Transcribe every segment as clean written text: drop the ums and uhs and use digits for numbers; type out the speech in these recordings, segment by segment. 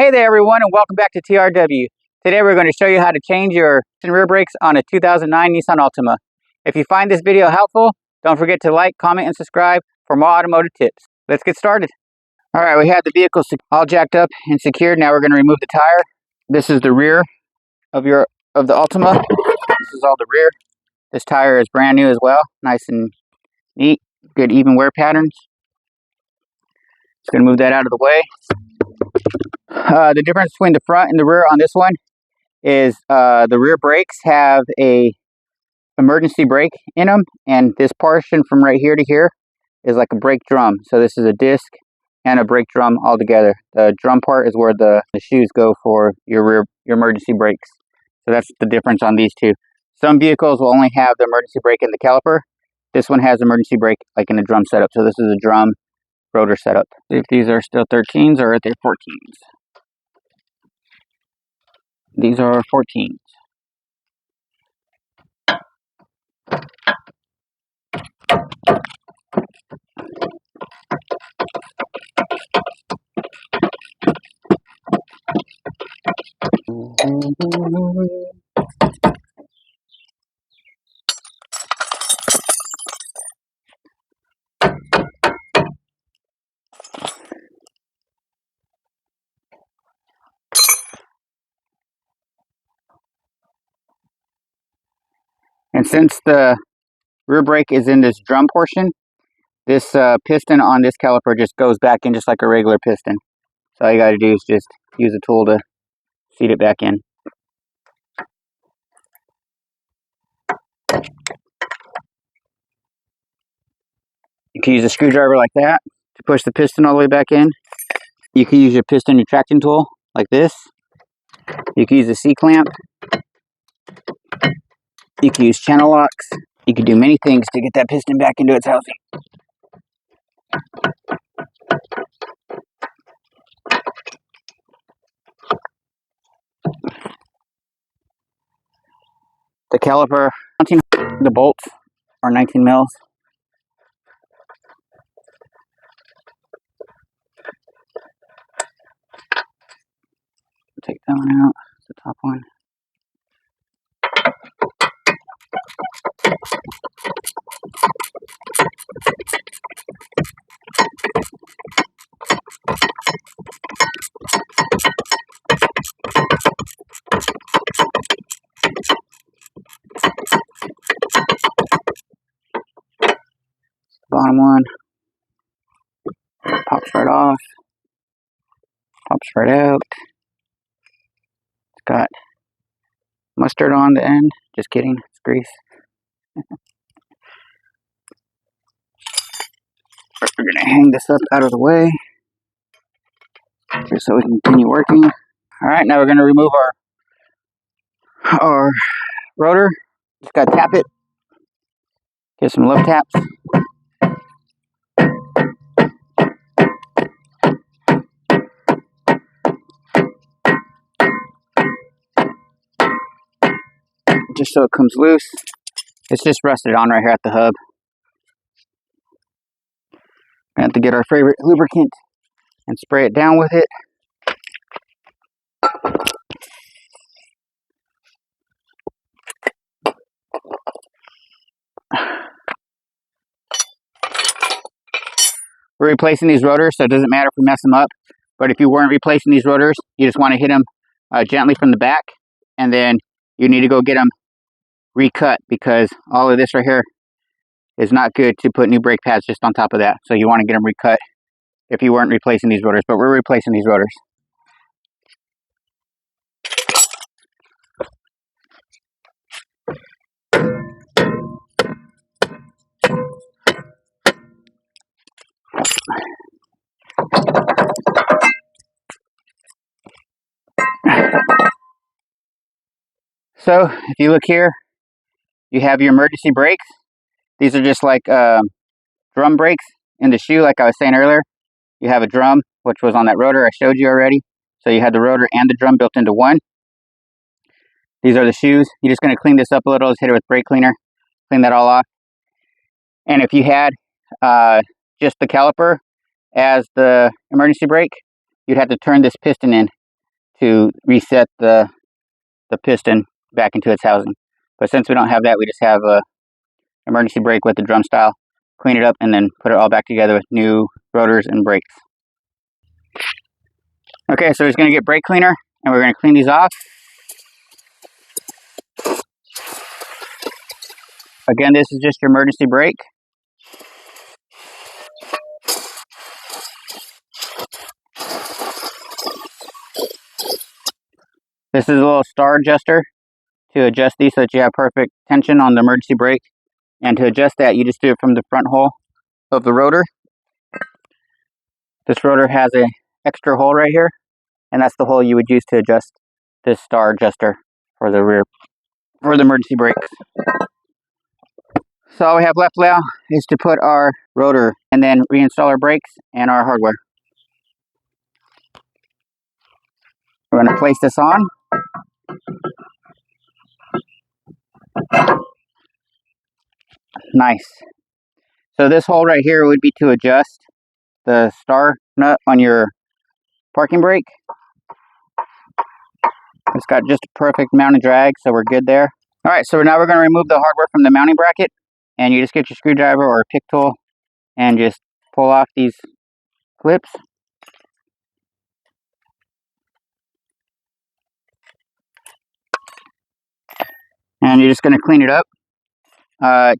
Hey there everyone, and welcome back to TRW. Today we're going to show you how to change your rear brakes on a 2009 Nissan Altima. If you find this video helpful, don't forget to like, comment, and subscribe for more automotive tips. Let's get started. Alright, we have the vehicle all jacked up and secured. Now we're going to remove the tire. This is the rear of the Altima. This is all the rear. This tire is brand new as well. Nice and neat. Good even wear patterns. Just going to move that out of the way. The difference between the front and the rear on this one is the rear brakes have a emergency brake in them, and this portion from right here to here is like a brake drum. So this is a disc and a brake drum all together. The drum part is where the shoes go for your emergency brakes. So that's the difference on these two. Some vehicles will only have the emergency brake in the caliper. This one has emergency brake like in the drum setup. So this is a drum rotor setup. See if these are still 13s or if they're 14s. These are 14s. And since the rear brake is in this drum portion, this piston on this caliper just goes back in just like a regular piston. So all you got to do is just use a tool to feed it back in. You can use a screwdriver like that to push the piston all the way back in. You can use your piston retraction tool like this. You can use a C-clamp. You can use channel locks. You can do many things to get that piston back into its housing. The caliper, the bolts are 19 mils. Take that one out, the top one. Bottom one pops right off, pops right out. It's got mustard on the end. Just kidding, it's grease. First, we're going to hang this up out of the way just so we can continue working. Alright, now we're going to remove our rotor. Just got to tap it. Give some love taps. Just so it comes loose. It's just rusted on right here at the hub. Gonna have to get our favorite lubricant and spray it down with it. We're replacing these rotors, so it doesn't matter if we mess them up. But if you weren't replacing these rotors, you just want to hit them gently from the back, and then you need to go get them recut, because all of this right here is not good to put new brake pads just on top of that. So you want to get them recut if you weren't replacing these rotors, but we're replacing these rotors. So if you look here, you have your emergency brakes. These are just like drum brakes in the shoe, like I was saying earlier. You have a drum, which was on that rotor I showed you already. So you had the rotor and the drum built into one. These are the shoes. You're just going to clean this up a little. Just hit it with brake cleaner. Clean that all off. And if you had just the caliper as the emergency brake, you'd have to turn this piston in. to reset the piston back into its housing. But since we don't have that, we just have a emergency brake with the drum style. Clean it up and then put it all back together with new rotors and brakes. Okay, so we're just going to get brake cleaner and we're going to clean these off. Again, this is just your emergency brake. This is a little star adjuster to adjust these so that you have perfect tension on the emergency brake. And to adjust that, you just do it from the front hole of the rotor. This rotor has an extra hole right here, and that's the hole you would use to adjust this star adjuster for the rear, for the emergency brakes. So all we have left now is to put our rotor and then reinstall our brakes and our hardware. We're going to place this on. Nice. So this hole right here would be to adjust the star nut on your parking brake. It's got just a perfect amount of drag, so we're good there. Alright, so now we're going to remove the hardware from the mounting bracket, and you just get your screwdriver or a pick tool and just pull off these clips. And you're just going to clean it up.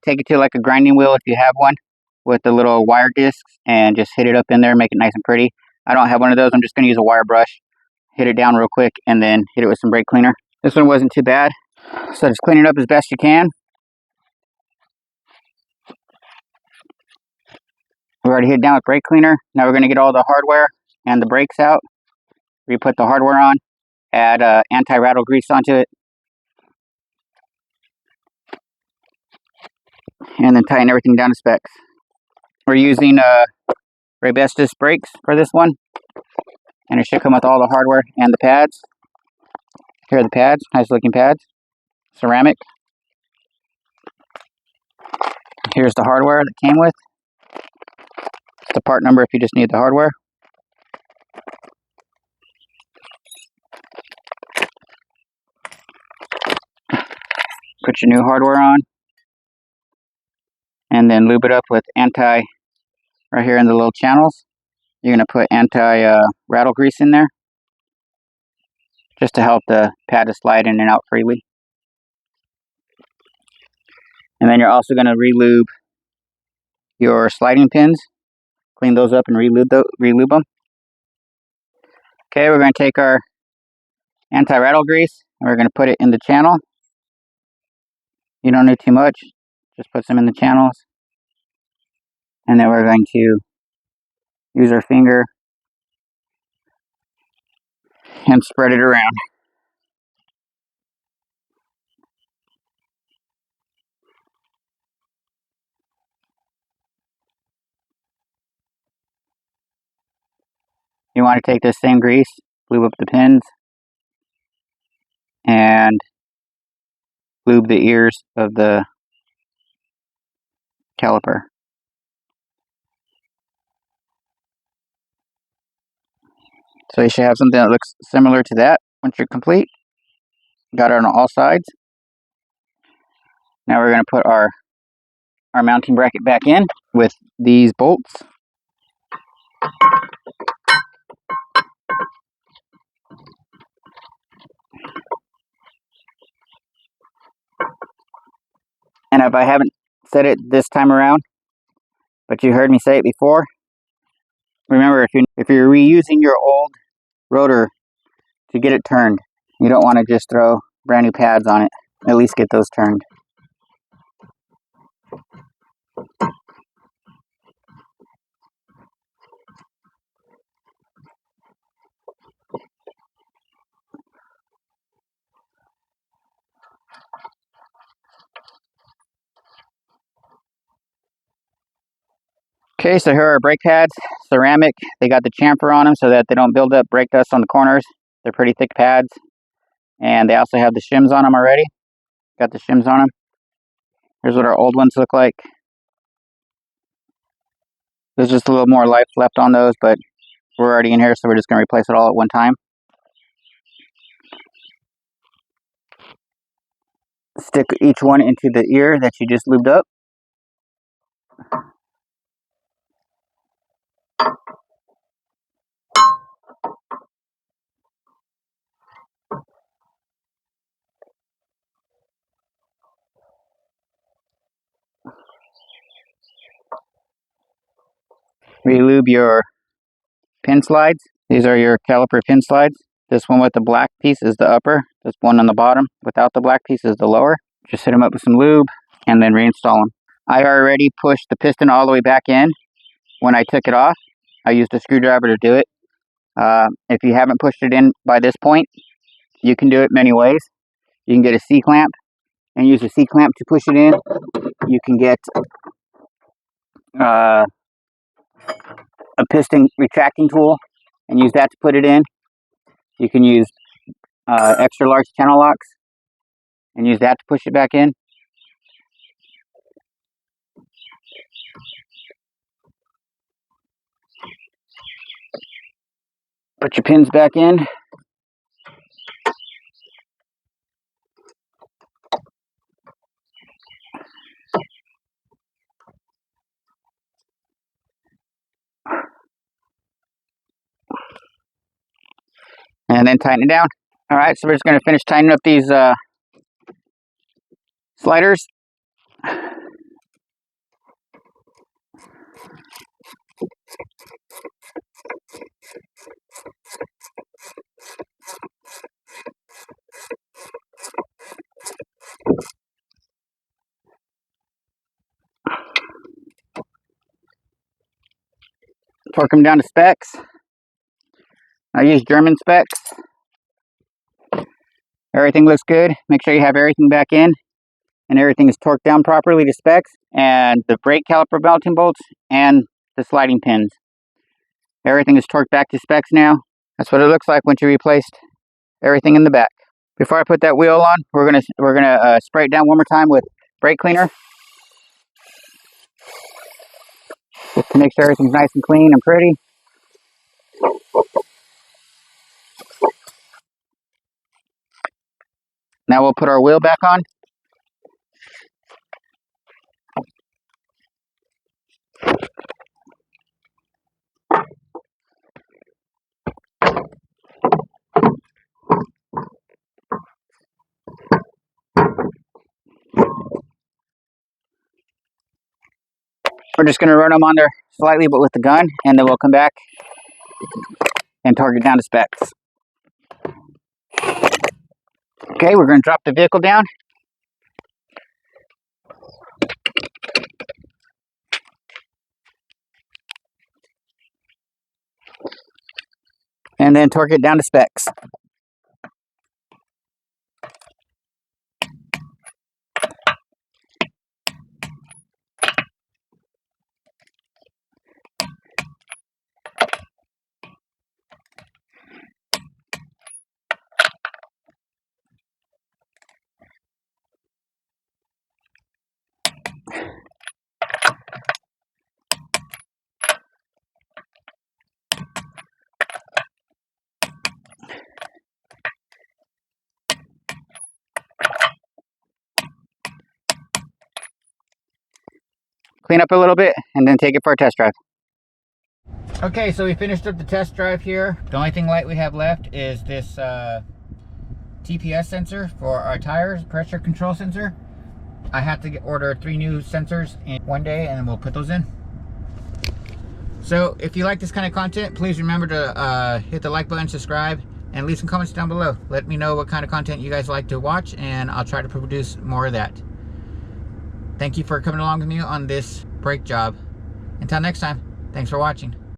Take it to like a grinding wheel if you have one, with the little wire discs, and just hit it up in there, make it nice and pretty. I don't have one of those. I'm just going to use a wire brush, hit it down real quick, and then hit it with some brake cleaner. This one wasn't too bad, so just clean it up as best you can. We already hit it down with brake cleaner. Now we're going to get all the hardware and the brakes out. Re-put the hardware on, add anti-rattle grease onto it, and then tighten everything down to specs. We're using Reassembling brakes for this one, and it should come with all the hardware and the pads. Here are the pads, nice looking pads, ceramic. Here's the hardware that came with. It's the part number if you just need the hardware. Put your new hardware on, and then lube it up with right here in the little channels. You're going to put anti-rattle grease in there, just to help the pad to slide in and out freely. And then you're also going to re-lube your sliding pins. Clean those up and re-lube them. Okay, we're going to take our anti-rattle grease and we're going to put it in the channel. You don't need too much, just put some in the channels. And then we're going to use our finger and spread it around. You want to take this same grease, lube up the pins, and lube the ears of the caliper. So you should have something that looks similar to that once you're complete. Got it on all sides. Now we're going to put our mounting bracket back in with these bolts. And if I haven't said it this time around, but you heard me say it before, remember if you're reusing your old rotor to get it turned, you don't want to just throw brand new pads on it. At least get those turned. Okay, so here are our brake pads, ceramic. They got the chamfer on them so that they don't build up brake dust on the corners. They're pretty thick pads. And they also have the shims on them already. Got the shims on them. Here's what our old ones look like. There's just a little more life left on those, but we're already in here, so we're just going to replace it all at one time. Stick each one into the ear that you just lubed up. Relube your pin slides. These are your caliper pin slides. This one with the black piece is the upper. This one on the bottom without the black piece is the lower. Just hit them up with some lube and then reinstall them. I already pushed the piston all the way back in when I took it off. I used a screwdriver to do it. If you haven't pushed it in by this point, you can do it many ways. You can get a C-clamp and use a C-clamp to push it in. You can get a piston retracting tool and use that to put it in. You can use extra large channel locks and use that to push it back in. Put your pins back in. And then tighten it down. Alright, so we're just going to finish tightening up these sliders. Torque them down to specs. I use German specs. Everything looks good. Make sure you have everything back in and everything is torqued down properly to specs, and the brake caliper mounting bolts and the sliding pins. Everything is torqued back to specs now. That's what it looks like once you replaced everything in the back. Before I put that wheel on, we're gonna spray it down one more time with brake cleaner, just to make sure everything's nice and clean and pretty. Now we'll put our wheel back on. We're just going to run them on there slightly, but with the gun, and then we'll come back and torque it down to specs. Okay, we're going to drop the vehicle down. And then torque it down to specs. Clean up a little bit and then take it for a test drive. Okay, so we finished up the test drive here. The only thing light we have left is this TPS sensor for our tires, pressure control sensor. I have to order 3 new sensors in one day and then we'll put those in. So if you like this kind of content, please remember to hit the like button, subscribe, and leave some comments down below. Let me know what kind of content you guys like to watch, and I'll try to produce more of that. Thank you for coming along with me on this brake job. Until next time, thanks for watching.